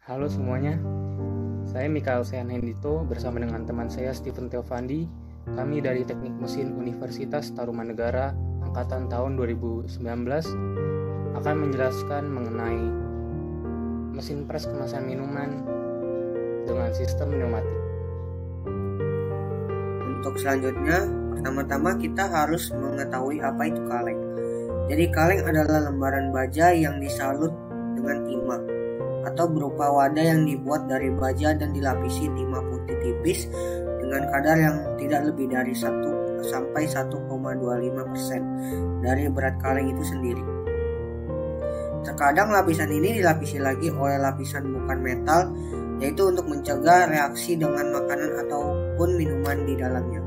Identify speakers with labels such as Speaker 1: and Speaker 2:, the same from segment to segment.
Speaker 1: Halo semuanya, saya Mikael Sean Hendito bersama dengan teman saya Steven Teofandi. Kami dari Teknik Mesin Universitas Tarumanegara angkatan tahun 2019 akan menjelaskan mengenai mesin pres kemasan minuman dengan sistem pneumatik.
Speaker 2: Untuk selanjutnya, pertama-tama kita harus mengetahui apa itu kaleng. Jadi kaleng adalah lembaran baja yang disalut dengan timah atau berupa wadah yang dibuat dari baja dan dilapisi timah putih tipis dengan kadar yang tidak lebih dari 1 sampai 1,25% dari berat kaleng itu sendiri. Terkadang lapisan ini dilapisi lagi oleh lapisan bukan metal, yaitu untuk mencegah reaksi dengan makanan ataupun minuman di dalamnya.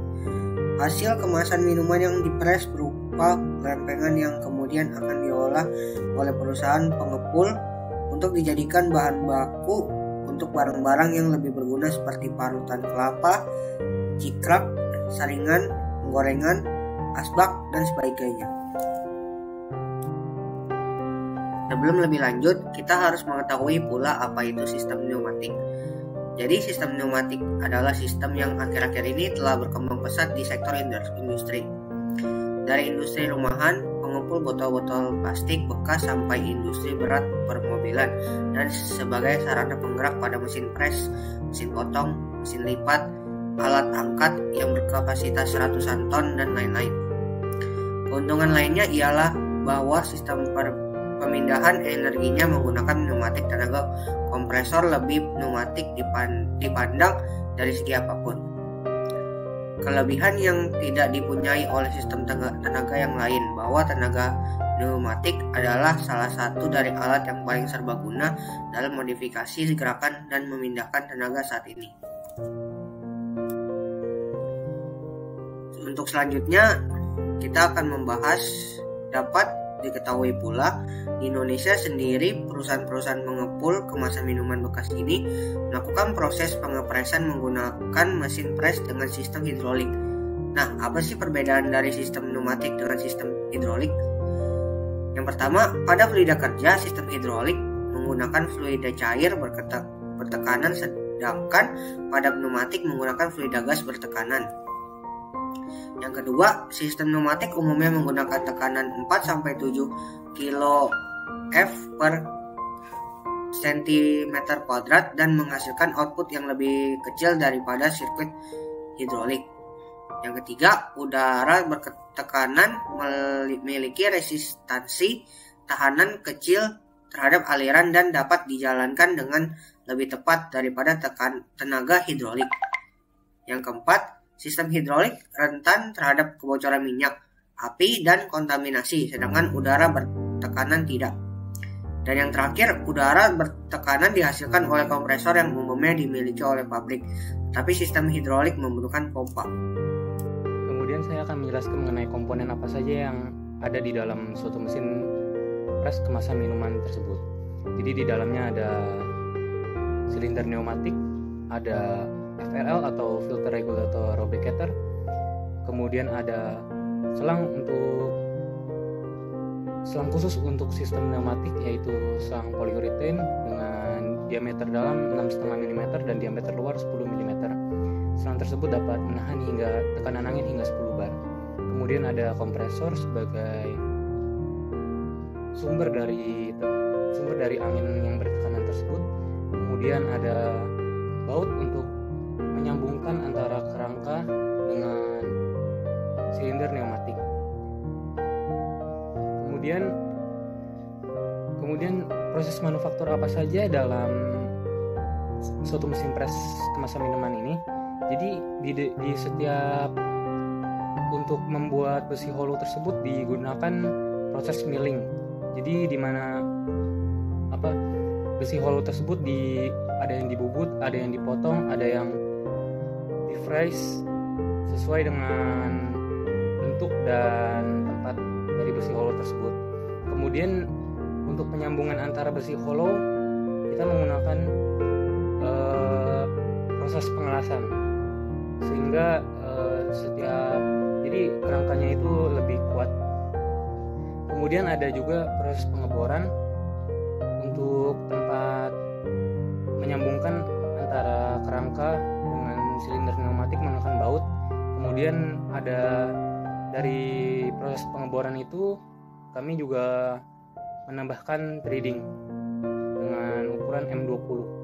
Speaker 2: Hasil kemasan minuman yang dipres berupa lempengan yang kemudian akan diolah oleh perusahaan pengepul untuk dijadikan bahan baku untuk barang-barang yang lebih berguna seperti parutan kelapa, cikrak, saringan, penggorengan, asbak, dan sebagainya. Sebelum lebih lanjut, kita harus mengetahui pula apa itu sistem pneumatik. Jadi sistem pneumatik adalah sistem yang akhir-akhir ini telah berkembang pesat di sektor industri. Dari industri rumahan, pengepul botol-botol plastik bekas sampai industri berat permobilan dan sebagai sarana penggerak pada mesin pres, mesin potong, mesin lipat, alat angkat yang berkapasitas ratusan ton dan lain-lain. Keuntungan lainnya ialah bahwa sistem pemindahan energinya menggunakan pneumatik tenaga kompresor lebih pneumatik dipandang dari segi apapun. Kelebihan yang tidak dipunyai oleh sistem tenaga yang lain bahwa tenaga pneumatik adalah salah satu dari alat yang paling serbaguna dalam modifikasi gerakan dan memindahkan tenaga saat ini. Untuk selanjutnya kita akan membahas dapat diketahui pula di Indonesia sendiri perusahaan-perusahaan pengepul kemasan minuman bekas ini melakukan proses pengepresan menggunakan mesin pres dengan sistem hidrolik. Nah, apa sih perbedaan dari sistem pneumatik dengan sistem hidrolik? Yang pertama, pada fluida kerja sistem hidrolik menggunakan fluida cair bertekanan, sedangkan pada pneumatik menggunakan fluida gas bertekanan. Yang kedua, sistem pneumatik umumnya menggunakan tekanan 4-7 kilo F per cm kuadrat dan menghasilkan output yang lebih kecil daripada sirkuit hidrolik. Yang ketiga, udara bertekanan memiliki resistansi tahanan kecil terhadap aliran dan dapat dijalankan dengan lebih tepat daripada tenaga hidrolik. Yang keempat, sistem hidrolik rentan terhadap kebocoran minyak, api, dan kontaminasi, sedangkan udara bertekanan tidak. Dan yang terakhir, udara bertekanan dihasilkan oleh kompresor yang umumnya dimiliki oleh pabrik, tapi sistem hidrolik membutuhkan pompa.
Speaker 1: Kemudian saya akan menjelaskan mengenai komponen apa saja yang ada di dalam suatu mesin pres kemasan minuman tersebut. Jadi di dalamnya ada silinder pneumatik, ada FRL atau filter regulator lubricator, kemudian ada selang khusus untuk sistem pneumatik yaitu selang polyurethane dengan diameter dalam 6,5 mm dan diameter luar 10 mm. Selang tersebut dapat menahan hingga tekanan angin hingga 10 bar. Kemudian ada kompresor sebagai sumber dari angin yang bertekanan tersebut. Kemudian ada baut untuk menyambungkan antara kerangka dengan silinder pneumatik. Kemudian proses manufaktur apa saja dalam suatu mesin pres kemasan minuman ini. Jadi di setiap untuk membuat besi hollow tersebut digunakan proses milling. Jadi di mana besi hollow tersebut ada yang dibubut, ada yang dipotong, ada yang di-freeze sesuai dengan bentuk dan tempat dari besi hollow tersebut. Kemudian untuk penyambungan antara besi hollow kita menggunakan proses pengelasan sehingga jadi kerangkanya itu lebih kuat. Kemudian ada juga proses pengeboran untuk tempat Kemudian ada dari proses pengeboran itu kami juga menambahkan treading dengan ukuran M20.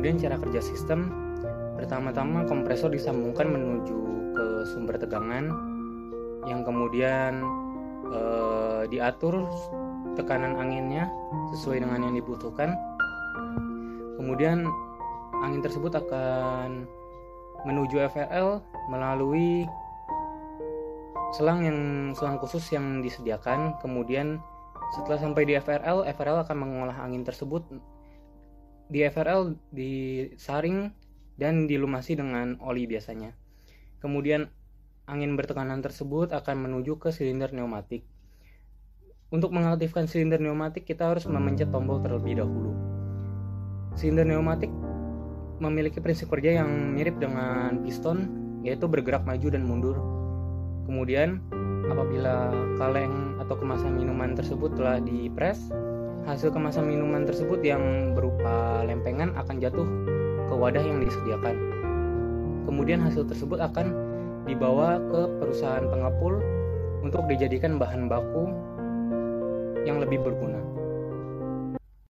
Speaker 1: Kemudian cara kerja sistem, pertama-tama kompresor disambungkan menuju ke sumber tegangan yang kemudian diatur tekanan anginnya sesuai dengan yang dibutuhkan. Kemudian angin tersebut akan menuju FRL melalui selang khusus yang disediakan. Kemudian setelah sampai di FRL akan mengolah angin tersebut. Di FRL disaring dan dilumasi dengan oli biasanya. Kemudian angin bertekanan tersebut akan menuju ke silinder pneumatik. Untuk mengaktifkan silinder pneumatik kita harus memencet tombol terlebih dahulu. Silinder pneumatik memiliki prinsip kerja yang mirip dengan piston, yaitu bergerak maju dan mundur. Kemudian apabila kaleng atau kemasan minuman tersebut telah dipres, hasil kemasan minuman tersebut yang berupa lempengan akan jatuh ke wadah yang disediakan. Kemudian hasil tersebut akan dibawa ke perusahaan pengepul untuk dijadikan bahan baku yang lebih berguna.